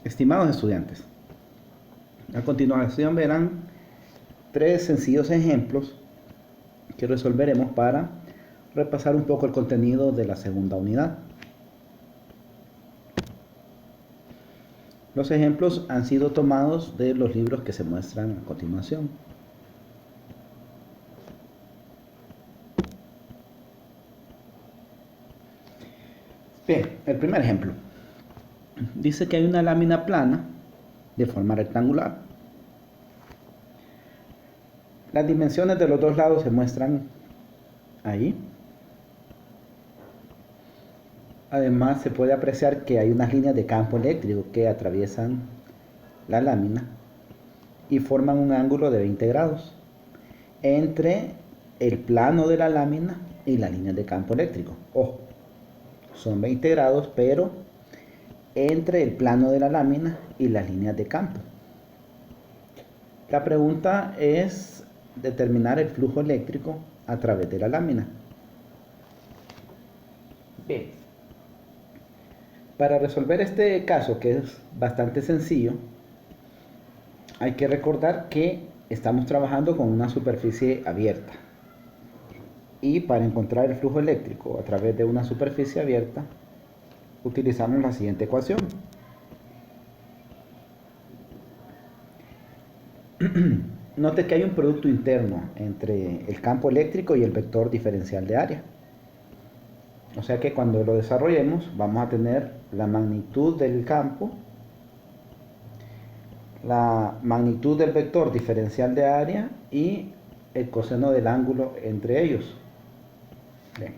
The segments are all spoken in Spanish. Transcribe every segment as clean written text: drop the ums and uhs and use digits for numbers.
Estimados estudiantes, a continuación verán tres sencillos ejemplos que resolveremos para repasar un poco el contenido de la segunda unidad. Los ejemplos han sido tomados de los libros que se muestran a continuación. Bien, el primer ejemplo. Dice que hay una lámina plana de forma rectangular. Las dimensiones de los dos lados se muestran ahí. Además, se puede apreciar que hay unas líneas de campo eléctrico que atraviesan la lámina y forman un ángulo de 20 grados entre el plano de la lámina y la línea de campo eléctrico. Ojo, son 20 grados, pero entre el plano de la lámina y las líneas de campo. La pregunta es determinar el flujo eléctrico a través de la lámina. Bien. Para resolver este caso, que es bastante sencillo, hay que recordar que estamos trabajando con una superficie abierta. Y para encontrar el flujo eléctrico a través de una superficie abierta, utilizamos la siguiente ecuación. Note que hay un producto interno entre el campo eléctrico y el vector diferencial de área. O sea que cuando lo desarrollemos vamos a tener la magnitud del campo, la magnitud del vector diferencial de área y el coseno del ángulo entre ellos. Bien.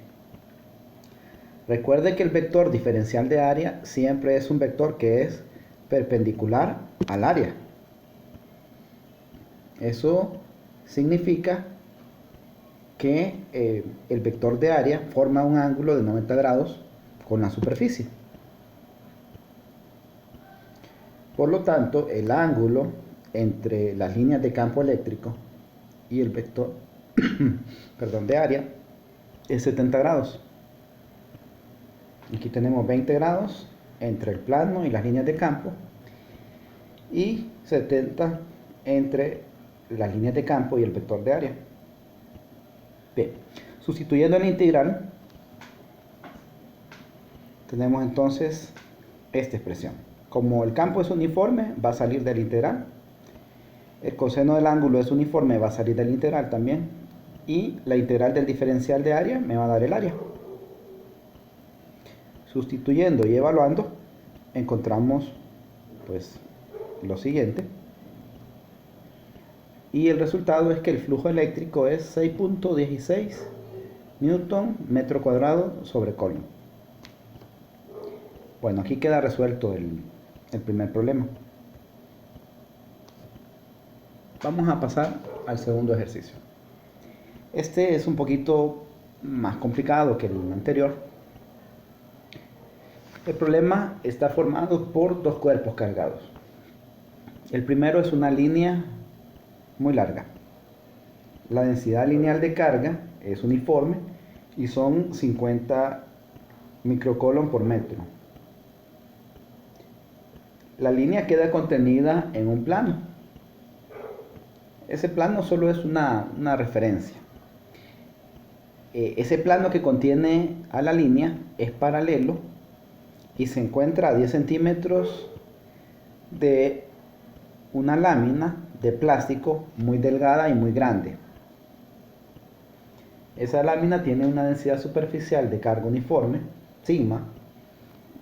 Recuerde que el vector diferencial de área siempre es un vector que es perpendicular al área. Eso significa que el vector de área forma un ángulo de 90 grados con la superficie. Por lo tanto, el ángulo entre las líneas de campo eléctrico y el vector de área es 70 grados. Aquí tenemos 20 grados entre el plano y las líneas de campo y 70 entre las líneas de campo y el vector de área. Bien, sustituyendo el integral, tenemos entonces esta expresión. Como el campo es uniforme, va a salir del integral. El coseno del ángulo es uniforme, va a salir del integral también. Y la integral del diferencial de área me va a dar el área. Sustituyendo y evaluando, encontramos pues lo siguiente. Y el resultado es que el flujo eléctrico es 6.16 newton metro cuadrado sobre coulomb. Bueno, aquí queda resuelto el primer problema. Vamos a pasar al segundo ejercicio. Este es un poquito más complicado que el anterior. El problema está formado por dos cuerpos cargados. El primero es una línea muy larga. La densidad lineal de carga es uniforme y son 50 microcoulomb por metro. La línea queda contenida en un plano. Ese plano solo es una referencia. Ese plano que contiene a la línea es paralelo y se encuentra a 10 centímetros de una lámina de plástico muy delgada y muy grande. Esa lámina tiene una densidad superficial de carga uniforme, sigma,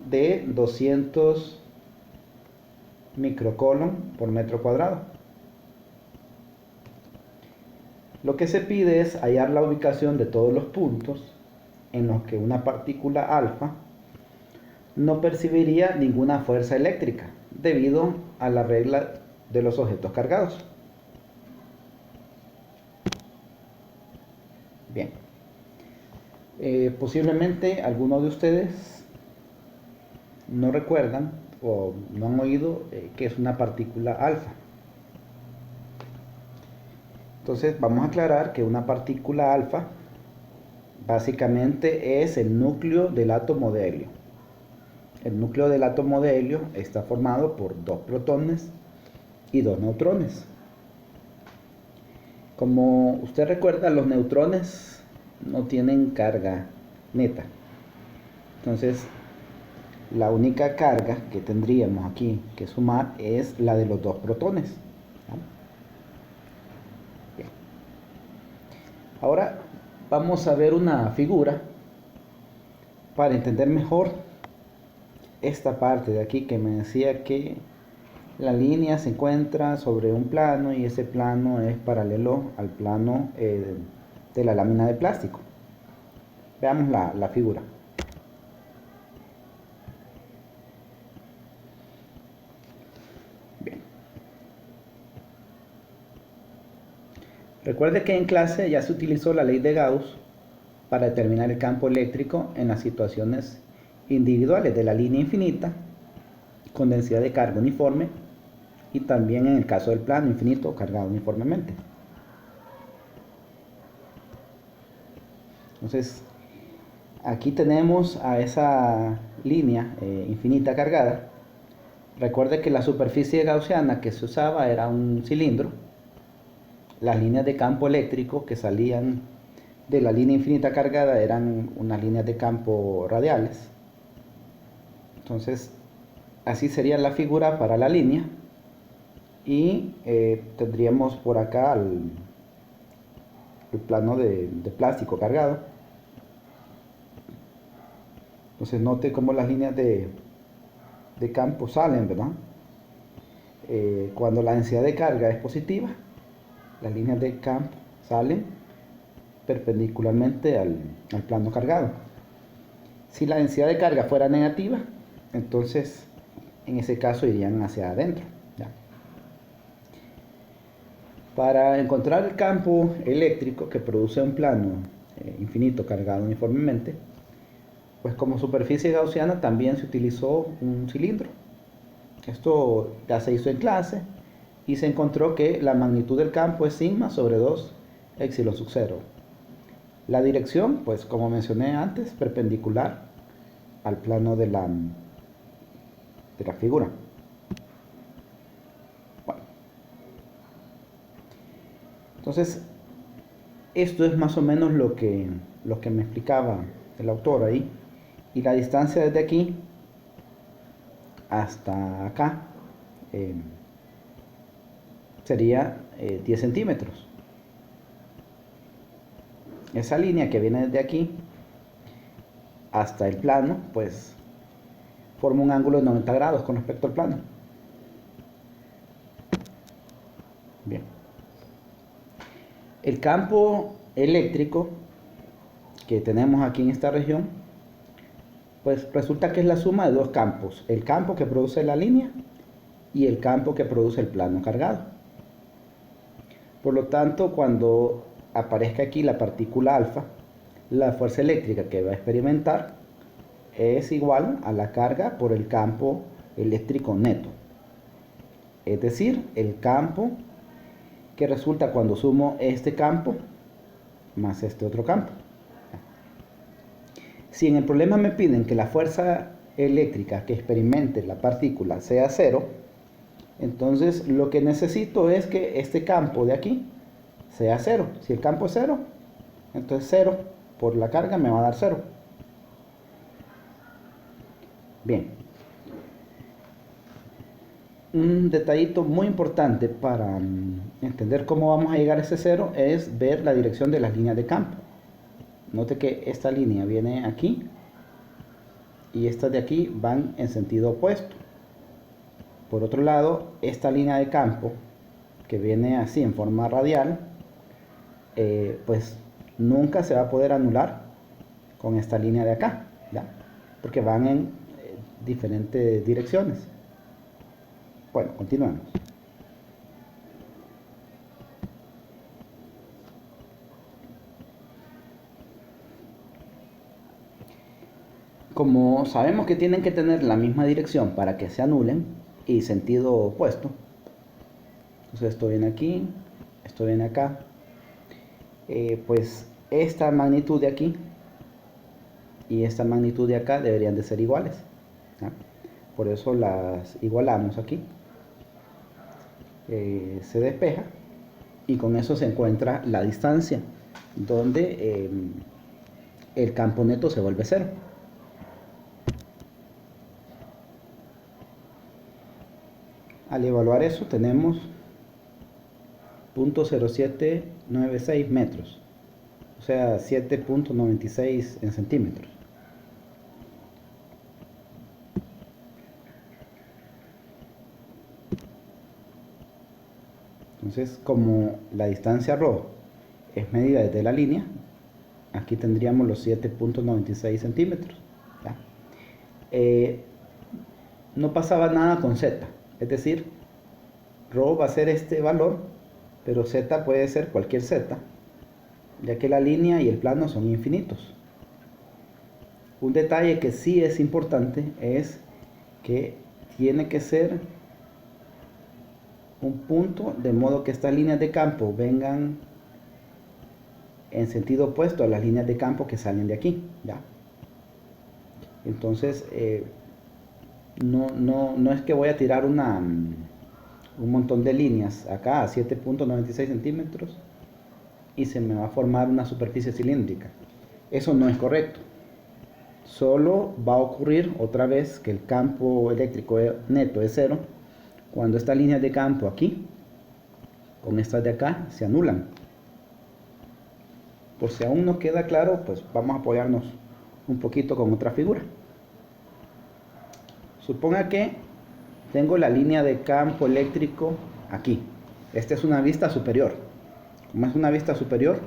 de 200 microcoulomb por metro cuadrado. Lo que se pide es hallar la ubicación de todos los puntos en los que una partícula alfa no percibiría ninguna fuerza eléctrica debido a la regla de los objetos cargados. Bien, posiblemente algunos de ustedes no recuerdan o no han oído qué es una partícula alfa. Entonces vamos a aclarar que una partícula alfa básicamente es el núcleo del átomo de helio. El núcleo del átomo de helio está formado por 2 protones y 2 neutrones. Como usted recuerda, los neutrones no tienen carga neta. Entonces, la única carga que tendríamos aquí que sumar es la de los 2 protones. Bien. Ahora vamos a ver una figura para entender mejor esta parte de aquí que me decía que la línea se encuentra sobre un plano y ese plano es paralelo al plano de la lámina de plástico. Veamos la figura. Bien. Recuerde que en clase ya se utilizó la ley de Gauss para determinar el campo eléctrico en las situaciones individuales de la línea infinita con densidad de carga uniforme y también en el caso del plano infinito cargado uniformemente. Entonces, aquí tenemos a esa línea infinita cargada. Recuerde que la superficie gaussiana que se usaba era un cilindro. Las líneas de campo eléctrico que salían de la línea infinita cargada eran unas líneas de campo radiales. Entonces, así sería la figura para la línea. Y tendríamos por acá el plano de plástico cargado. Entonces note cómo las líneas de campo salen, ¿verdad? Cuando la densidad de carga es positiva, las líneas de campo salen perpendicularmente al plano cargado. Si la densidad de carga fuera negativa, entonces en ese caso irían hacia adentro. ¿Ya? Para encontrar el campo eléctrico que produce un plano infinito cargado uniformemente, pues como superficie gaussiana también se utilizó un cilindro. Esto ya se hizo en clase y se encontró que la magnitud del campo es sigma sobre 2 epsilon sub 0. La dirección, pues como mencioné antes, perpendicular al plano de la figura. Bueno. Entonces, esto es más o menos lo que me explicaba el autor ahí. Y la distancia desde aquí hasta acá sería 10 centímetros. Esa línea que viene desde aquí hasta el plano, pues forma un ángulo de 90 grados con respecto al plano. Bien. El campo eléctrico que tenemos aquí en esta región, pues resulta que es la suma de 2 campos, el campo que produce la línea y el campo que produce el plano cargado. Por lo tanto, cuando aparezca aquí la partícula alfa, la fuerza eléctrica que va a experimentar es igual a la carga por el campo eléctrico neto. Es decir, el campo que resulta cuando sumo este campo más este otro campo. Si en el problema me piden que la fuerza eléctrica que experimente la partícula sea 0, entonces lo que necesito es que este campo de aquí sea 0. Si el campo es 0, entonces 0 por la carga me va a dar 0. Bien. Un detallito muy importante para entender cómo vamos a llegar a ese 0 es ver la dirección de las líneas de campo. Note que esta línea viene aquí y estas de aquí van en sentido opuesto. Por otro lado, esta línea de campo que viene así en forma radial, pues nunca se va a poder anular con esta línea de acá, ¿ya? Porque van en diferentes direcciones. Bueno, continuamos. Como sabemos que tienen que tener la misma dirección para que se anulen y sentido opuesto, entonces esto viene aquí, esto viene acá, pues esta magnitud de aquí y esta magnitud de acá deberían de ser iguales, ¿no? por eso las igualamos aquí. Se despeja y con eso se encuentra la distancia donde el campo neto se vuelve cero. Al evaluar eso tenemos 0.0796 metros, o sea 7.96 en centímetros. Entonces, como la distancia ρ es medida desde la línea, aquí tendríamos los 7.96 centímetros. ¿Ya? No pasaba nada con z, es decir, ρ va a ser este valor, pero z puede ser cualquier z, ya que la línea y el plano son infinitos. Un detalle que sí es importante es que tiene que ser un punto, de modo que estas líneas de campo vengan en sentido opuesto a las líneas de campo que salen de aquí. ¿Ya? Entonces, no es que voy a tirar un montón de líneas acá a 7.96 centímetros y se me va a formar una superficie cilíndrica. Eso no es correcto. Solo va a ocurrir otra vez que el campo eléctrico neto es cero cuando estas líneas de campo aquí con estas de acá se anulan. Por si aún no queda claro, pues vamos a apoyarnos un poquito con otra figura. Suponga que tengo la línea de campo eléctrico aquí. Esta es una vista superior. Como es una vista superior,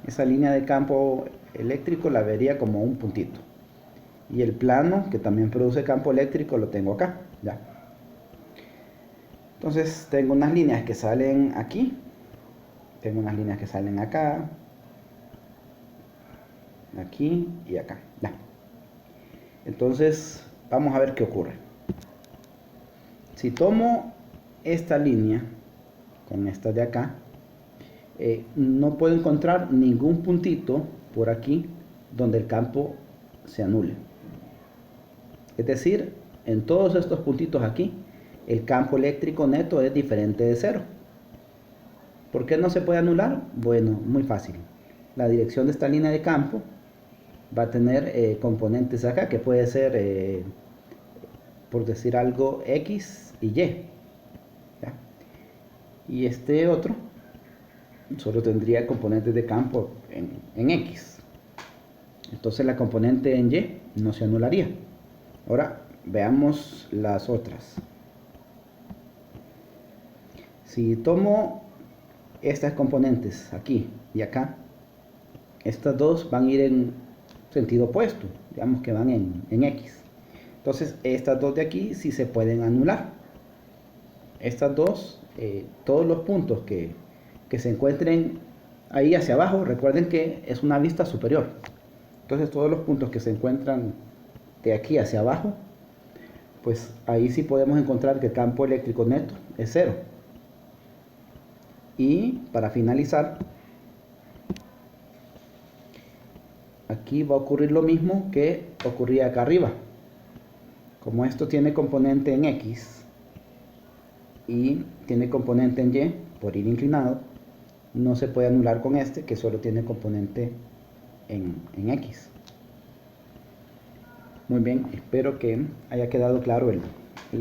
esa línea de campo eléctrico la vería como un puntito. Y el plano, que también produce campo eléctrico, lo tengo acá. ¿Ya? Entonces tengo unas líneas que salen aquí. Tengo unas líneas que salen acá. Aquí y acá. ¿Ya? Entonces vamos a ver qué ocurre. Si tomo esta línea con esta de acá, no puedo encontrar ningún puntito por aquí donde el campo se anule. Es decir, en todos estos puntitos aquí, el campo eléctrico neto es diferente de cero. ¿Por qué no se puede anular? Bueno, muy fácil. La dirección de esta línea de campo va a tener componentes acá, que puede ser, por decir algo, X y Y. ¿Ya? Y este otro solo tendría componentes de campo en X. Entonces la componente en Y no se anularía. Ahora veamos las otras. Si tomo estas componentes aquí y acá, estas dos van a ir en sentido opuesto, digamos que van en X. Entonces estas dos de aquí sí se pueden anular. Estas dos, todos los puntos que se encuentren ahí hacia abajo, recuerden que es una vista superior. Entonces todos los puntos que se encuentran de aquí hacia abajo, pues ahí sí podemos encontrar que el campo eléctrico neto es cero. Y para finalizar, aquí va a ocurrir lo mismo que ocurría acá arriba. Como esto tiene componente en X y tiene componente en Y por ir inclinado, no se puede anular con este que solo tiene componente en X. Muy bien, espero que haya quedado claro el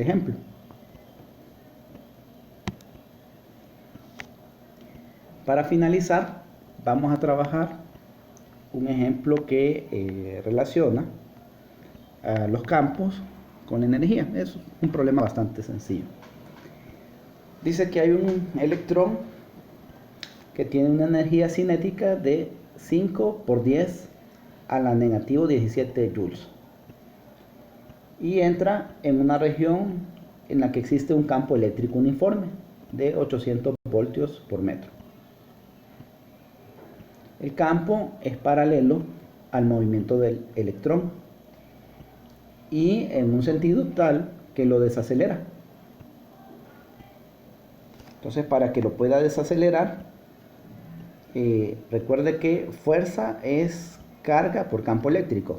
ejemplo. Para finalizar, vamos a trabajar un ejemplo que relaciona a los campos con la energía. Es un problema bastante sencillo. Dice que hay un electrón que tiene una energía cinética de 5 por 10 a la negativo 17 joules. Y entra en una región en la que existe un campo eléctrico uniforme de 800 voltios por metro. El campo es paralelo al movimiento del electrón y en un sentido tal que lo desacelera. Entonces, para que lo pueda desacelerar, recuerde que fuerza es carga por campo eléctrico,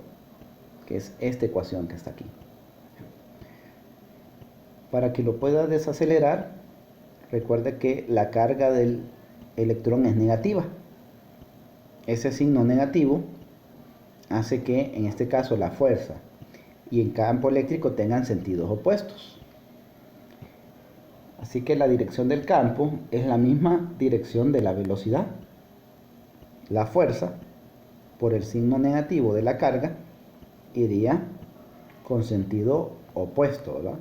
que es esta ecuación que está aquí. Para que lo pueda desacelerar, recuerde que la carga del electrón es negativa. Ese signo negativo hace que en este caso la fuerza y el campo eléctrico tengan sentidos opuestos. Así que la dirección del campo es la misma dirección de la velocidad. La fuerza, por el signo negativo de la carga, iría con sentido opuesto, ¿verdad?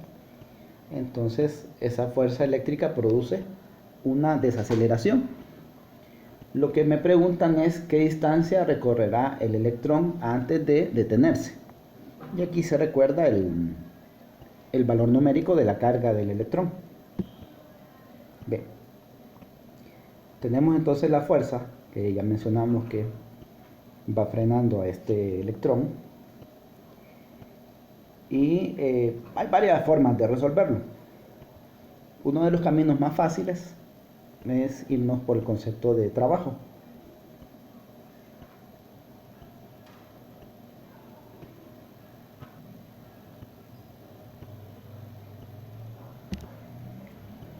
Entonces esa fuerza eléctrica produce una desaceleración. Lo que me preguntan es qué distancia recorrerá el electrón antes de detenerse. Y aquí se recuerda el valor numérico de la carga del electrón. Bien. Tenemos entonces la fuerza, que ya mencionamos que va frenando a este electrón. Y hay varias formas de resolverlo. Uno de los caminos más fáciles es irnos por el concepto de trabajo.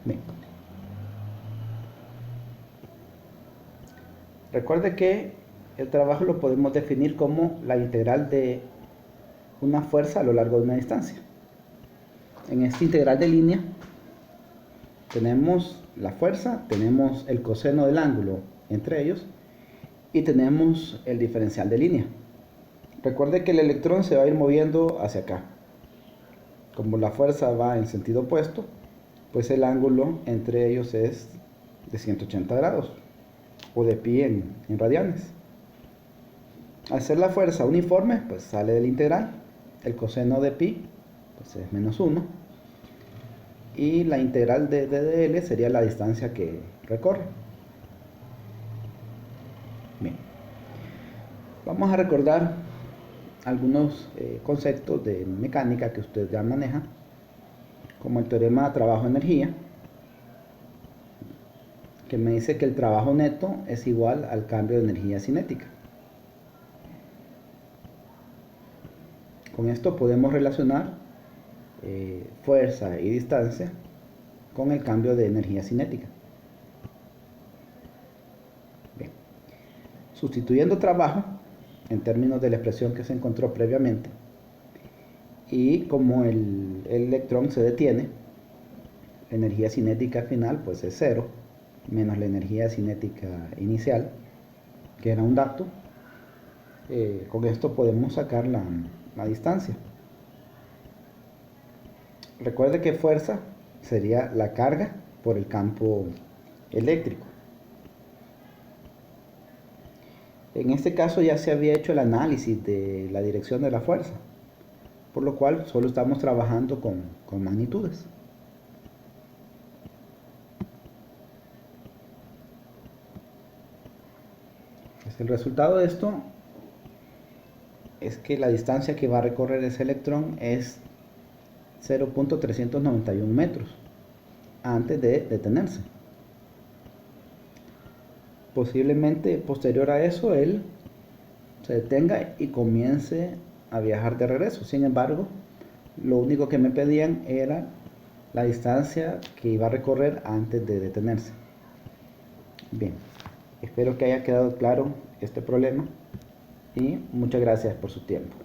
Bien. Recuerde que el trabajo lo podemos definir como la integral de una fuerza a lo largo de una distancia. En esta integral de línea tenemos la fuerza, tenemos el coseno del ángulo entre ellos y tenemos el diferencial de línea. Recuerde que el electrón se va a ir moviendo hacia acá. Como la fuerza va en sentido opuesto, pues el ángulo entre ellos es de 180 grados o de pi en radianes. Al ser la fuerza uniforme, pues sale del integral. El coseno de pi pues es menos 1 y la integral de dl sería la distancia que recorre. Bien, vamos a recordar algunos conceptos de mecánica que usted ya maneja, como el teorema de trabajo-energía, que me dice que el trabajo neto es igual al cambio de energía cinética. Con esto podemos relacionar fuerza y distancia con el cambio de energía cinética. Bien. Sustituyendo trabajo en términos de la expresión que se encontró previamente, y como el electrón se detiene, la energía cinética final pues es 0 menos la energía cinética inicial, que era un dato. Con esto podemos sacar la distancia. Recuerde que fuerza sería la carga por el campo eléctrico. En este caso ya se había hecho el análisis de la dirección de la fuerza, por lo cual solo estamos trabajando con magnitudes. Pues el resultado de esto es que la distancia que va a recorrer ese electrón es 0.391 metros antes de detenerse. Posiblemente posterior a eso él se detenga y comience a viajar de regreso. Sin embargo, lo único que me pedían era la distancia que iba a recorrer antes de detenerse. Bien, espero que haya quedado claro este problema y muchas gracias por su tiempo.